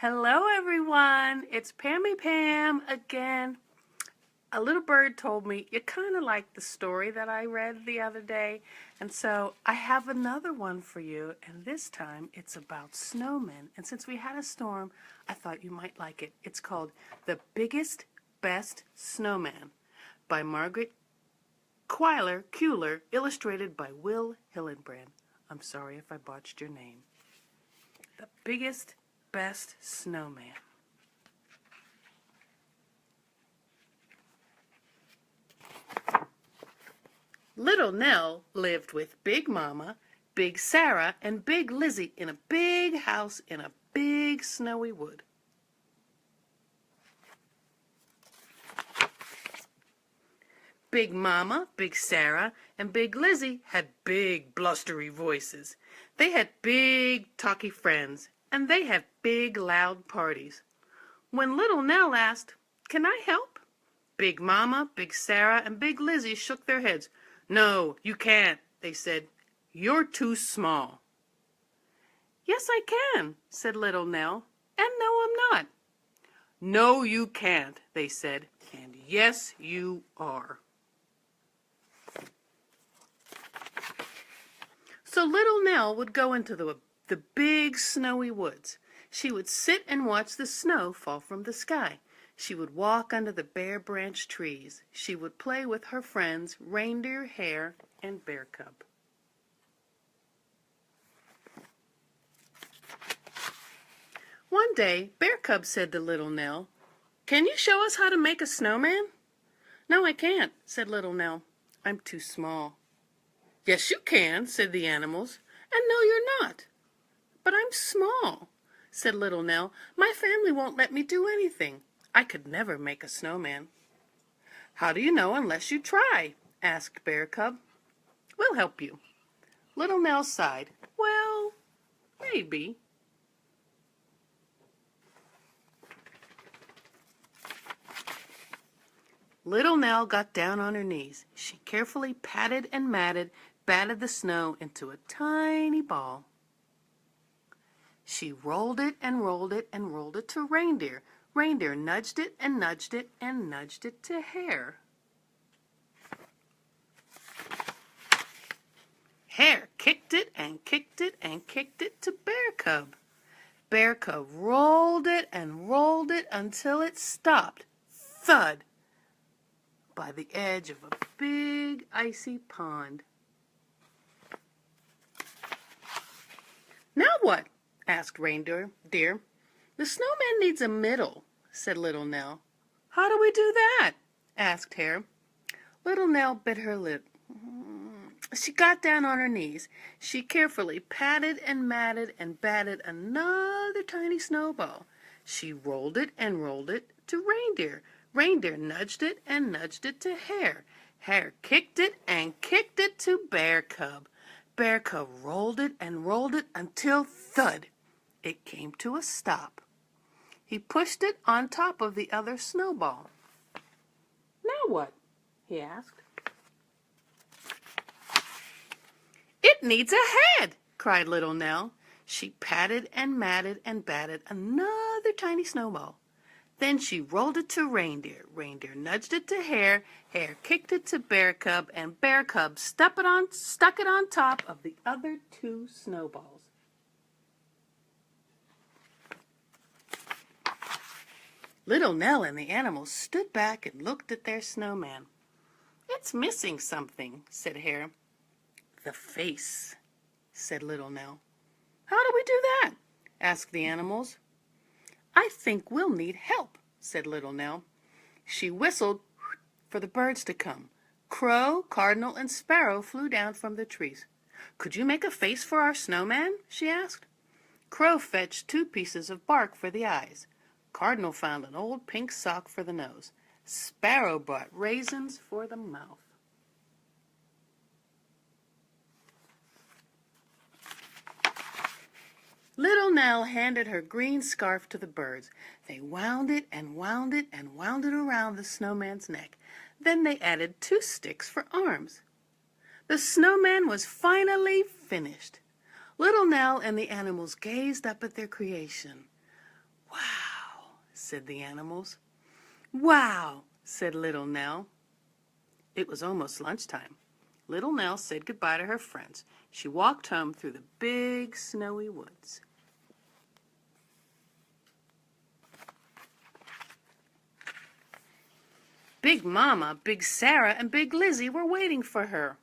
Hello everyone, it's Pammy Pam again. A little bird told me you kind of liked the story that I read the other day, and so I have another one for you, and this time it's about snowmen. And since we had a storm, I thought you might like it. It's called The Biggest, Best Snowman by Margaret Kuhler, illustrated by Will Hillenbrand. I'm sorry if I botched your name. The Biggest, Best Snowman. Little Nell lived with Big Mama, Big Sarah, and Big Lizzie in a big house in a big snowy wood. Big Mama, Big Sarah, and Big Lizzie had big blustery voices. They had big talky friends, and they had big loud parties. When Little Nell asked, "Can I help?" Big Mama, Big Sarah, and Big Lizzie shook their heads. "No, you can't," they said. "You're too small." "Yes, I can," said Little Nell. "And no, I'm not." "No, you can't," they said. "And yes, you are." So Little Nell would go into the big snowy woods. She would sit and watch the snow fall from the sky. She would walk under the bare branch trees. She would play with her friends, Reindeer, Hare, and Bear Cub. One day, Bear Cub said to Little Nell, "Can you show us how to make a snowman?" "No, I can't," said Little Nell. "I'm too small." "Yes, you can," said the animals. "And no, you're not." "But I'm small," said Little Nell. "My family won't let me do anything. I could never make a snowman." "How do you know unless you try?" asked Bear Cub. "We'll help you." Little Nell sighed. "Well, maybe." Little Nell got down on her knees. She carefully patted and batted the snow into a tiny ball. She rolled it and rolled it and rolled it to Reindeer. Reindeer nudged it and nudged it and nudged it to Hare. Hare kicked it and kicked it and kicked it to Bear Cub. Bear Cub rolled it and rolled it until it stopped, thud, by the edge of a big icy pond. "Now what?" asked Reindeer. "The snowman needs a middle," said Little Nell. "How do we do that?" asked Hare. Little Nell bit her lip. She got down on her knees. She carefully patted and batted another tiny snowball. She rolled it and rolled it to Reindeer. Reindeer nudged it and nudged it to Hare. Hare kicked it and kicked it to Bear Cub. Bear Cub rolled it and rolled it until, thud, it came to a stop. He pushed it on top of the other snowball. "Now what?" he asked. "It needs a head!" cried Little Nell. She patted and batted another tiny snowball. Then she rolled it to Reindeer. Reindeer nudged it to Hare. Hare kicked it to Bear Cub, and Bear Cub stuck it on top of the other two snowballs. Little Nell and the animals stood back and looked at their snowman. "It's missing something," said Hare. "The face," said Little Nell. "How do we do that?" asked the animals. "I think we'll need help," said Little Nell. She whistled for the birds to come. Crow, Cardinal, and Sparrow flew down from the trees. "Could you make a face for our snowman?" she asked. Crow fetched 2 pieces of bark for the eyes. Cardinal found an old pink sock for the nose. Sparrow brought raisins for the mouth. Little Nell handed her green scarf to the birds. They wound it and wound it and wound it around the snowman's neck. Then they added 2 sticks for arms. The snowman was finally finished. Little Nell and the animals gazed up at their creation. Wow, said the animals. Wow, said Little Nell. It was almost lunchtime. Little Nell said goodbye to her friends. She walked home through the big snowy woods. Big Mama, Big Sarah, and Big Lizzie were waiting for her.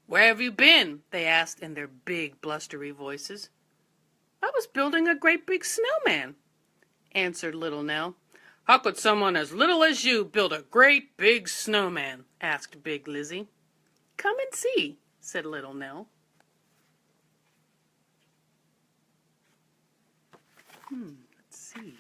"Where have you been?" they asked in their big, blustery voices. "I was building a great big snowman," answered Little Nell. "How could someone as little as you build a great big snowman?" asked Big Lizzie. "Come and see," said Little Nell. Let's see.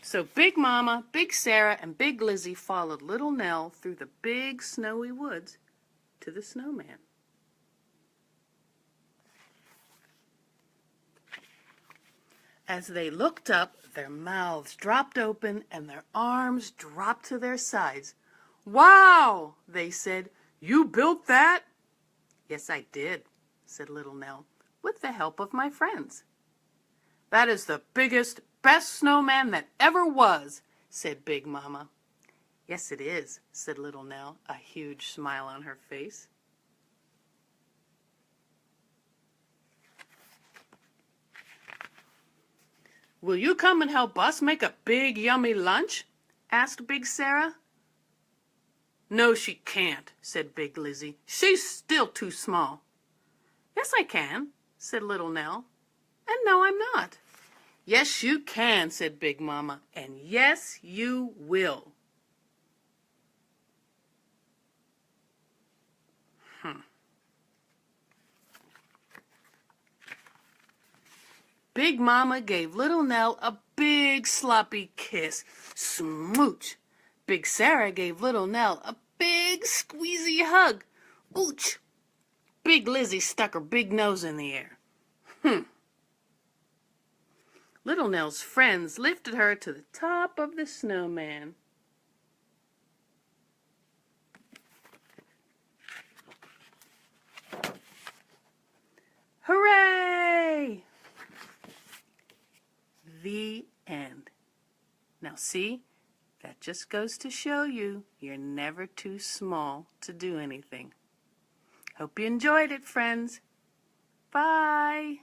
So Big Mama, Big Sarah, and Big Lizzie followed Little Nell through the big snowy woods to the snowman. As they looked up, their mouths dropped open and their arms dropped to their sides. "Wow!" they said. "You built that?" "Yes, I did," said Little Nell, "with the help of my friends." "That is the biggest, best snowman that ever was," said Big Mama. "Yes, it is," said Little Nell, a huge smile on her face. "Will you come and help us make a big, yummy lunch?" asked Big Sarah. "No, she can't," said Big Lizzie. "She's still too small." "Yes, I can," said Little Nell. "And no, I'm not." "Yes, you can," said Big Mama. "And yes, you will." Big Mama gave Little Nell a big sloppy kiss. Smooch! Big Sarah gave Little Nell a big squeezy hug. Ooch! Big Lizzie stuck her big nose in the air. Little Nell's friends lifted her to the top of the snowman. Hooray! The end. Now see, that just goes to show you you're never too small to do anything. Hope you enjoyed it, friends. Bye.